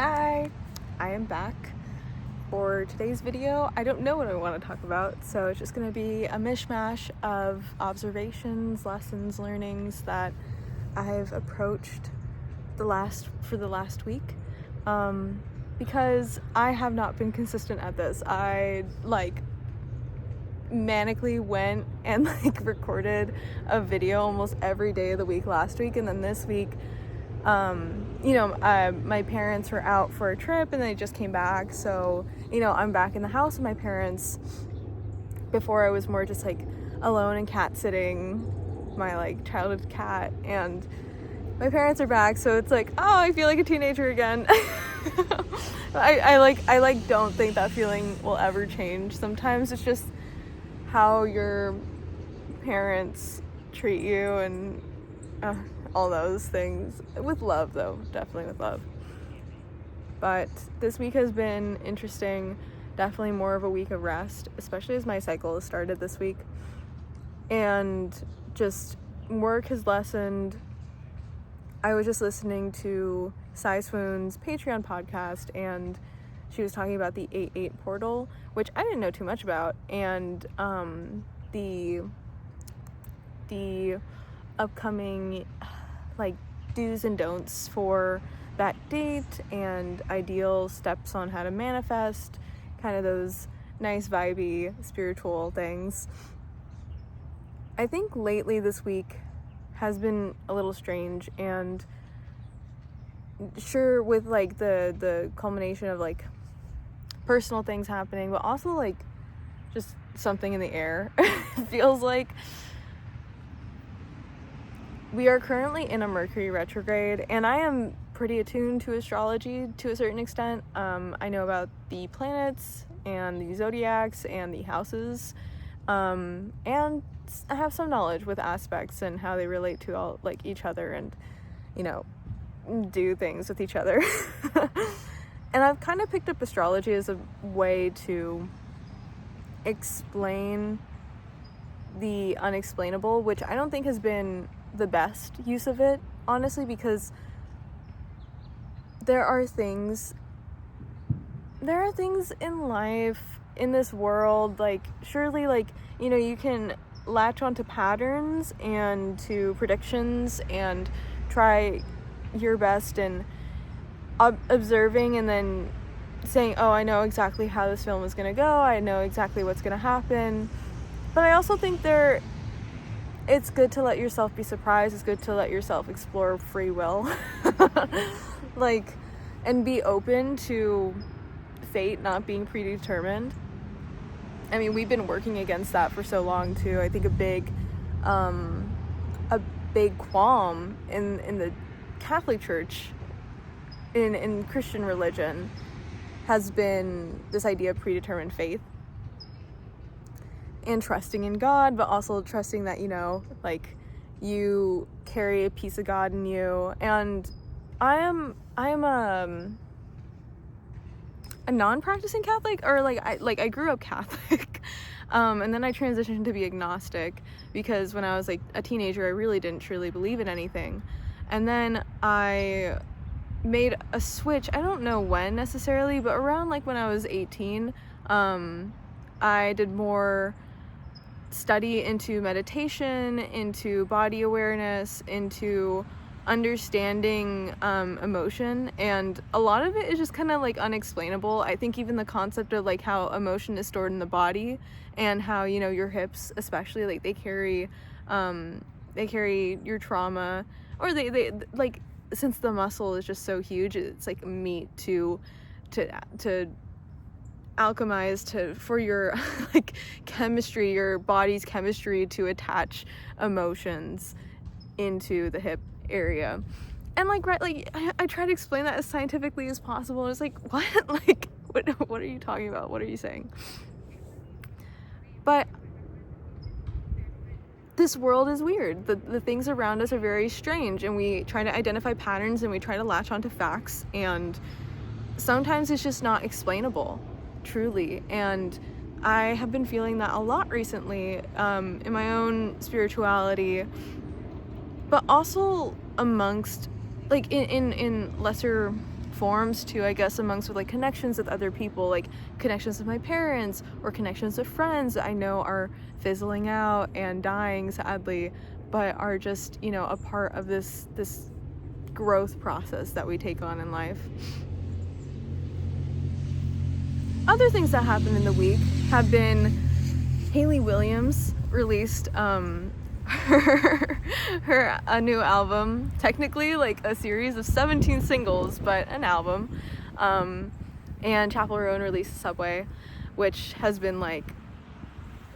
Hi, I am back for today's video. I don't know what I want to talk about, so it's just going to be a mishmash of observations, lessons, learnings that I've approached for the last week, because I have not been consistent at this. I manically went and recorded a video almost every day of the week last week, and then this week my parents were out for a trip and they just came back, so I'm back in the house with my parents. Before, I was more just alone and cat sitting my childhood cat, and my parents are back, so it's I feel like a teenager again. I don't think that feeling will ever change. Sometimes it's just how your parents treat you and all those things, with love though, definitely with love. But this week has been interesting, definitely more of a week of rest, especially as my cycle has started this week, and just work has lessened. I was just listening to Sai Swoon's Patreon podcast, and she was talking about the 8/8 portal, which I didn't know too much about, and the upcoming do's and don'ts for that date, and ideal steps on how to manifest, kind of those nice vibey spiritual things. I think lately this week has been a little strange, and sure, with the culmination of personal things happening, but also just something in the air. It feels like we are currently in a Mercury retrograde, and I am pretty attuned to astrology to a certain extent. I know about the planets and the zodiacs and the houses, and I have some knowledge with aspects and how they relate to all each other, and do things with each other. And I've kind of picked up astrology as a way to explain the unexplainable, which I don't think has been the best use of it, honestly, because there are things in life, in this world, surely you can latch onto patterns and to predictions and try your best in observing and then saying, oh, I know exactly how this film is going to go, I know exactly what's going to happen. But I also think it's good to let yourself be surprised. It's good to let yourself explore free will. And be open to fate not being predetermined. I mean, we've been working against that for so long too. I think a big qualm in the Catholic Church, in Christian religion, has been this idea of predetermined faith and trusting in God, but also trusting that you carry a piece of God in you. And I am a non-practicing Catholic, or I grew up Catholic, and then I transitioned to be agnostic, because when I was a teenager, I really didn't truly believe in anything. And then I made a switch, I don't know when necessarily, but around when I was 18, I did more study into meditation, into body awareness, into understanding emotion, and a lot of it is just kind of unexplainable. I think even the concept of how emotion is stored in the body, and how your hips especially, they carry your trauma, or they since the muscle is just so huge, it's meat to alchemize for your chemistry, your body's chemistry, to attach emotions into the hip area. And I try to explain that as scientifically as possible, and it's what what are you talking about, what are you saying? But this world is weird. The things around us are very strange, and we try to identify patterns, and we try to latch onto facts, and sometimes it's just not explainable, truly. And I have been feeling that a lot recently, in my own spirituality, but also amongst in lesser forms too, I guess, amongst with like connections with other people, like connections with my parents or connections with friends that I know are fizzling out and dying sadly, but are just, you know, a part of this growth process that we take on in life. Other things that happened in the week have been Hayley Williams released her a new album, technically like a series of 17 singles, but an album. And Chappell Roan released Subway, which has been like,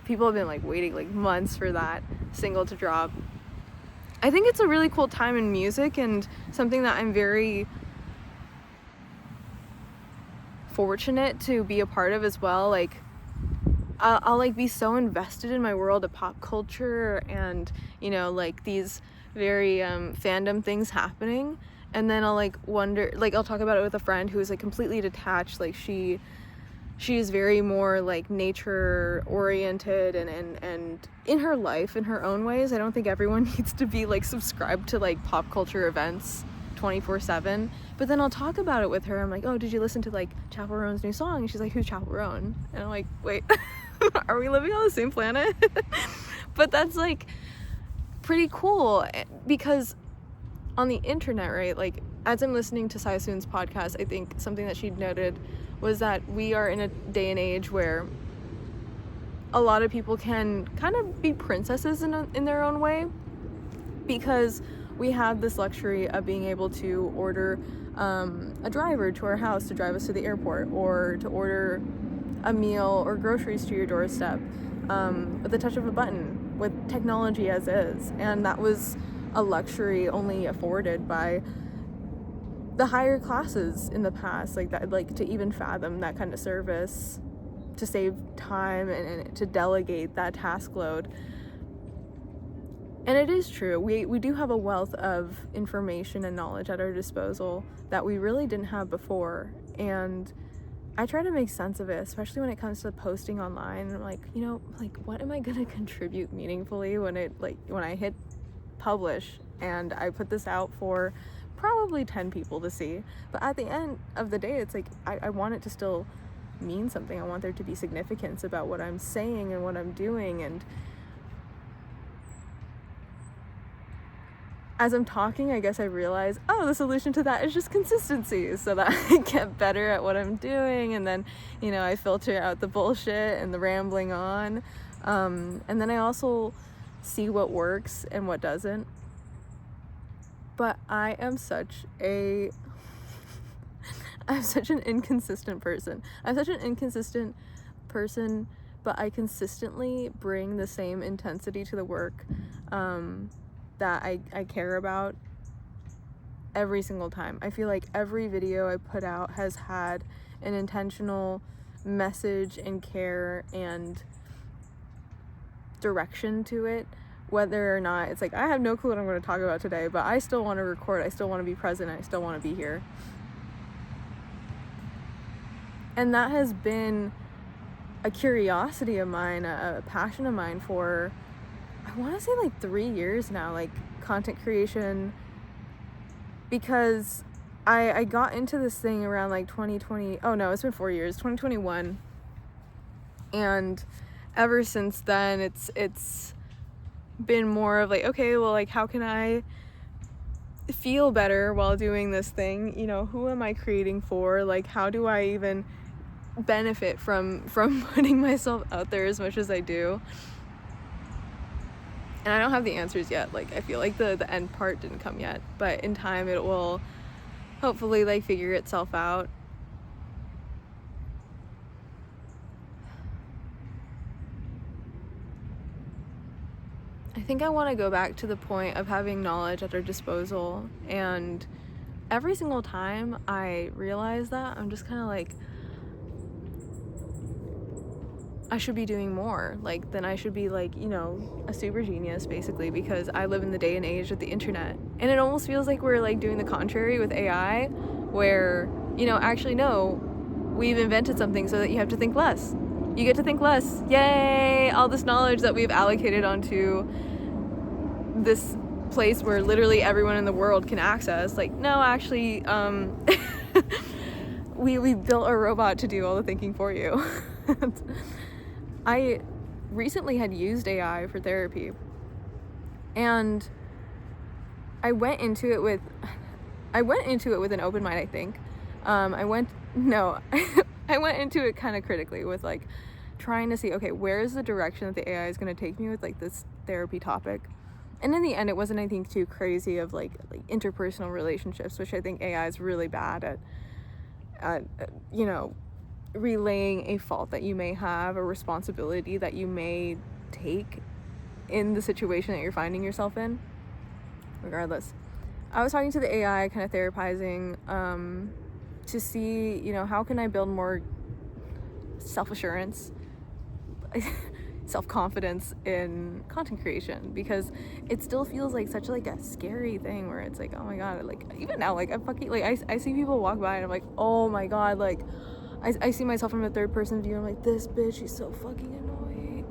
people have been like waiting like months for that single to drop. I think it's a really cool time in music and something that I'm very fortunate to be a part of as well. Like I'll like be so invested in my world of pop culture and, you know, like these very fandom things happening, and then I'll like wonder, like I'll talk about it with a friend who's like completely detached. Like she is very more like nature oriented and in her life in her own ways. I don't think everyone needs to be like subscribed to like pop culture events 24/7. But then I'll talk about it with her. I'm like, oh, did you listen to like Chappell Roan's new song? And she's like, who's Chappell Roan? And I'm like, wait, are we living on the same planet? But that's like pretty cool, because on the internet, right, like as I'm listening to Sai Soon's podcast, I think something that she noted was that we are in a day and age where a lot of people can kind of be princesses in their own way, because we have this luxury of being able to order a driver to our house to drive us to the airport, or to order a meal or groceries to your doorstep with the touch of a button, with technology as is. And that was a luxury only afforded by the higher classes in the past, like that, like to even fathom that kind of service, to save time and to delegate that task load. And it is true, we do have a wealth of information and knowledge at our disposal that we really didn't have before. And I try to make sense of it, especially when it comes to posting online. I'm like, you know, like what am I gonna contribute meaningfully when I hit publish and I put this out for probably 10 people to see. But at the end of the day, it's like I want it to still mean something. I want there to be significance about what I'm saying and what I'm doing. And as I'm talking, I guess I realize, oh, the solution to that is just consistency, so that I get better at what I'm doing. And then, you know, I filter out the bullshit and the rambling on. And then I also see what works and what doesn't. But I am such an inconsistent person. I'm such an inconsistent person, but I consistently bring the same intensity to the work that I care about every single time. I feel like every video I put out has had an intentional message and care and direction to it. Whether or not it's like, I have no clue what I'm going to talk about today, but I still want to record, I still want to be present, I still want to be here. And that has been a curiosity of mine, a passion of mine for, I want to say like 3 years now, like content creation, because I got into this thing around like 2020, oh no, it's been 4 years, 2021. And ever since then, it's been more of like, okay, well, like how can I feel better while doing this thing? You know, who am I creating for? Like, how do I even benefit from putting myself out there as much as I do? And I don't have the answers yet. Like, I feel like the end part didn't come yet, but in time it will hopefully like figure itself out. I think I want to go back to the point of having knowledge at our disposal, and every single time I realize that, I'm just kind of like, I should be doing more. Like, then I should be like, you know, a super genius basically, because I live in the day and age of the internet. And it almost feels like we're like doing the contrary with AI, where, you know, actually no, we've invented something so that you have to think less. You get to think less. Yay! All this knowledge that we've allocated onto this place where literally everyone in the world can access. Like, no, actually, we built a robot to do all the thinking for you. I recently had used AI for therapy, and I went into it with an open mind, I think. I went into it kind of critically with like trying to see, okay, where is the direction that the AI is going to take me with like this therapy topic. And in the end, it wasn't anything too crazy of like interpersonal relationships, which I think AI is really bad at you know, relaying a fault that you may have, a responsibility that you may take in the situation that you're finding yourself in. Regardless, I was talking to the AI, kind of therapizing, to see, you know, how can I build more self-assurance, self-confidence in content creation, because it still feels like such like a scary thing where it's like, oh my god, like even now, like I'm fucking like I see people walk by and I'm like, oh my god, like I see myself from a third person view. I'm like, this bitch, she's so fucking annoying.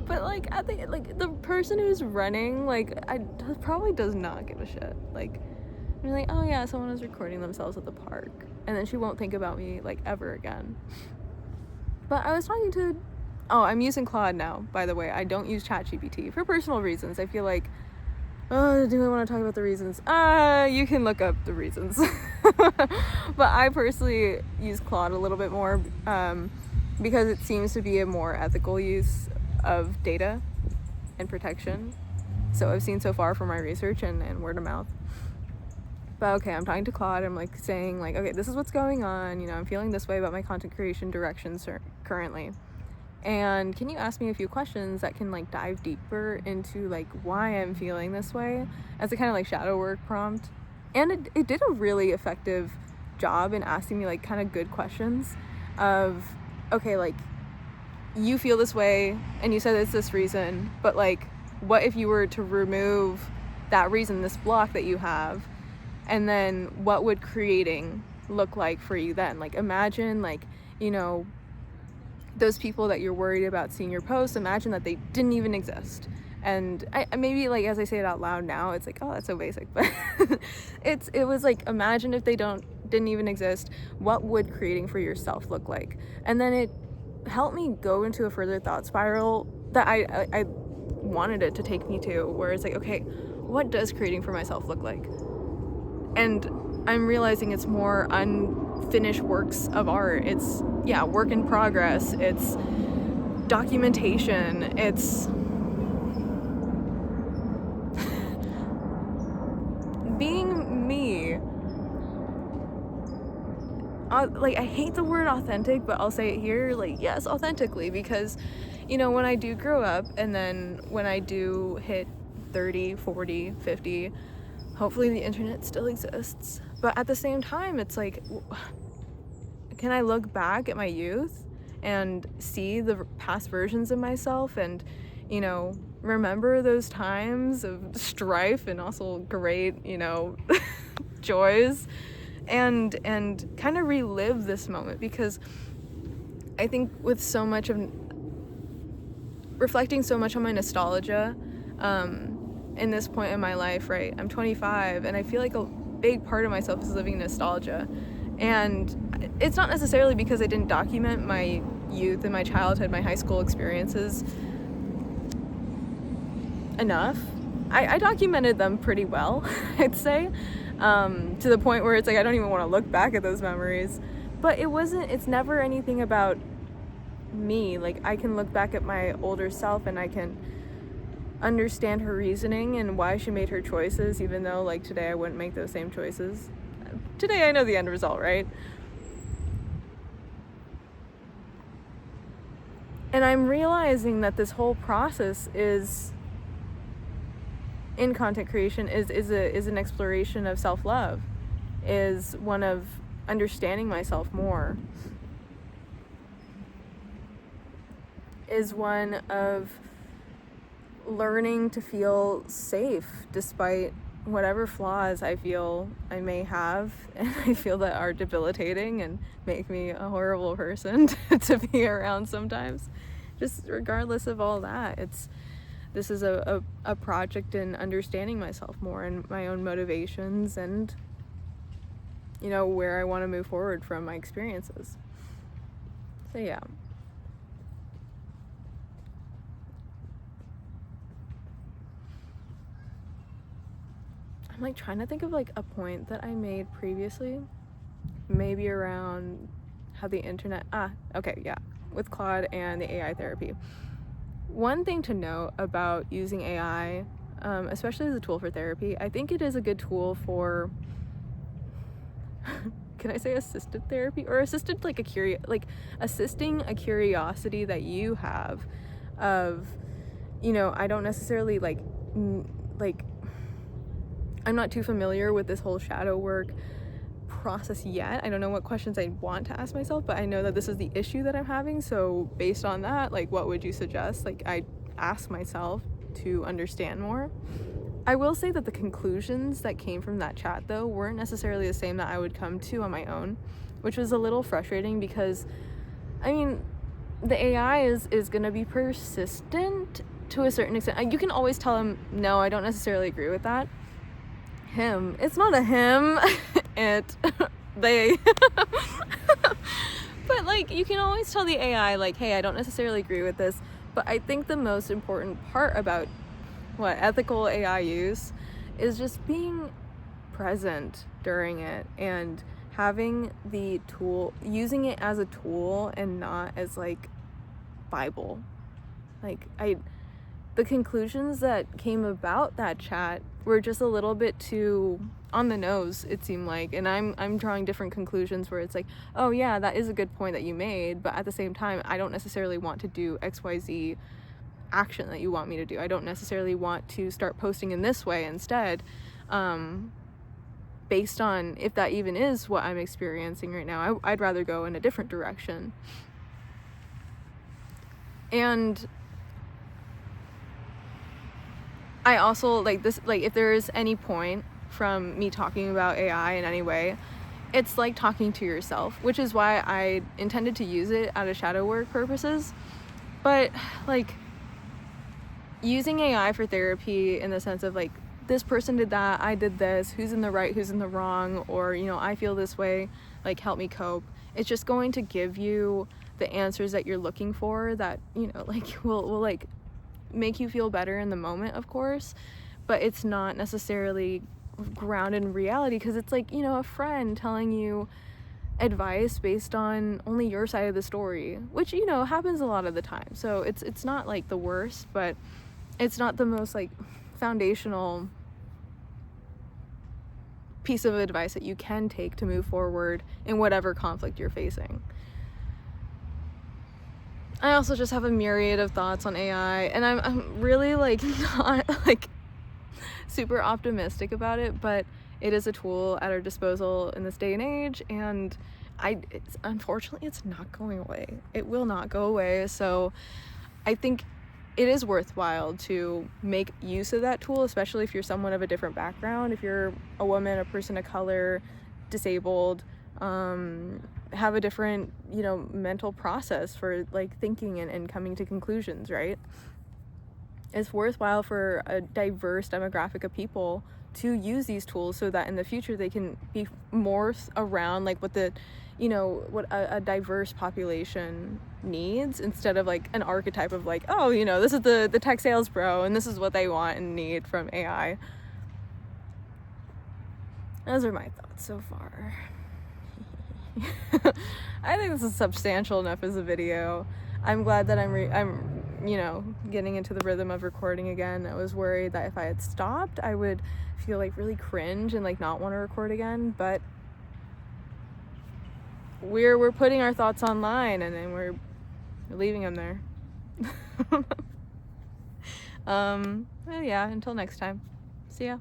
But like I think like the person who's running, like probably does not give a shit. Like you're like, oh yeah, someone is recording themselves at the park, and then she won't think about me like ever again. But I was talking to, I'm using Claude now, by the way. I don't use ChatGPT for personal reasons. I feel like, do I want to talk about the reasons? You can look up the reasons. But I personally use Claude a little bit more, because it seems to be a more ethical use of data and protection. So I've seen so far from my research and word of mouth. But okay, I'm talking to Claude. I'm like saying like, okay, this is what's going on. You know, I'm feeling this way about my content creation directions currently. And can you ask me a few questions that can like dive deeper into like why I'm feeling this way, as a kind of like shadow work prompt. And it did a really effective job in asking me like kind of good questions of, okay, like you feel this way and you said it's this reason, but like what if you were to remove that reason, this block that you have, and then what would creating look like for you then? Like imagine like, you know, those people that you're worried about seeing your posts, imagine that they didn't even exist. And I maybe like as I say it out loud now, it's like, oh, that's so basic, but it was like, imagine if they didn't even exist, what would creating for yourself look like? And then it helped me go into a further thought spiral that I wanted it to take me to, where it's like, okay, what does creating for myself look like? And I'm realizing it's more unfinished works of art. It's, yeah, work in progress. It's documentation. It's being me. Like, I hate the word authentic, but I'll say it here, like, yes, authentically, because, you know, when I do grow up, and then when I do hit 30, 40, 50, hopefully the internet still exists. But at the same time, it's like, can I look back at my youth and see the past versions of myself and, you know, remember those times of strife and also great, you know, joys, and kind of relive this moment? Because I think with so much of reflecting so much on my nostalgia, in this point in my life, right? I'm 25, and I feel like a big part of myself is living nostalgia. And it's not necessarily because I didn't document my youth and my childhood, my high school experiences enough. I documented them pretty well, I'd say, to the point where it's like I don't even want to look back at those memories. But it's never anything about me. Like, I can look back at my older self and I can understand her reasoning and why she made her choices, even though like today I wouldn't make those same choices. Today I know the end result, right? And I'm realizing that this whole process is in content creation is an exploration of self-love, is one of understanding myself more, is one of learning to feel safe despite whatever flaws I feel I may have, and I feel that are debilitating and make me a horrible person to be around sometimes. Just regardless of all that, it's this is a project in understanding myself more and my own motivations and, you know, where I want to move forward from my experiences. So yeah. I'm like trying to think of like a point that I made previously, maybe around how the internet, with Claude and the AI therapy. One thing to note about using AI, especially as a tool for therapy, I think it is a good tool for, can I say assisted therapy, or assisted like assisting a curiosity that you have of, you know, I don't necessarily I'm not too familiar with this whole shadow work process yet. I don't know what questions I want to ask myself, but I know that this is the issue that I'm having. So based on that, like, what would you suggest? Like, I ask myself to understand more. I will say that the conclusions that came from that chat, though, weren't necessarily the same that I would come to on my own, which was a little frustrating because, I mean, the AI is going to be persistent to a certain extent. You can always tell him, no, I don't necessarily agree with that. Him. It's not a him. They. But, like, you can always tell the AI, like, hey, I don't necessarily agree with this. But I think the most important part about ethical AI use is just being present during it and having the tool, using it as a tool and not as like Bible. Like, the conclusions that came about that chat were just a little bit too on the nose, it seemed like, and I'm drawing different conclusions where it's like, oh yeah, that is a good point that you made, but at the same time, I don't necessarily want to do XYZ action that you want me to do. I don't necessarily want to start posting in this way instead, based on if that even is what I'm experiencing right now. I'd rather go in a different direction. And I also like this, like, if there is any point from me talking about AI in any way, it's like talking to yourself, which is why I intended to use it out of shadow work purposes. But like, using AI for therapy in the sense of like, this person did that, I did this, who's in the right, who's in the wrong, or, you know, I feel this way, like, help me cope. It's just going to give you the answers that you're looking for that, you know, like, will like make you feel better in the moment, of course, but it's not necessarily grounded in reality, because it's like, you know, a friend telling you advice based on only your side of the story, which, you know, happens a lot of the time. So it's not like the worst, but it's not the most like foundational piece of advice that you can take to move forward in whatever conflict you're facing. I also just have a myriad of thoughts on AI, and I'm really like not like super optimistic about it, but it is a tool at our disposal in this day and age, and unfortunately it's not going away. It will not go away. So I think it is worthwhile to make use of that tool, especially if you're someone of a different background, if you're a woman, a person of color, disabled, have a different, you know, mental process for like thinking and coming to conclusions, right? It's worthwhile for a diverse demographic of people to use these tools so that in the future they can be more around like what the, you know, what a diverse population needs, instead of like an archetype of like, oh, you know, this is the tech sales bro and this is what they want and need from AI. Those are my thoughts so far. I think this is substantial enough as a video. I'm glad that I'm you know, getting into the rhythm of recording again. I was worried that if I had stopped, I would feel like really cringe and like not want to record again, but we're putting our thoughts online and then we're leaving them there. Well, yeah, until next time. See ya.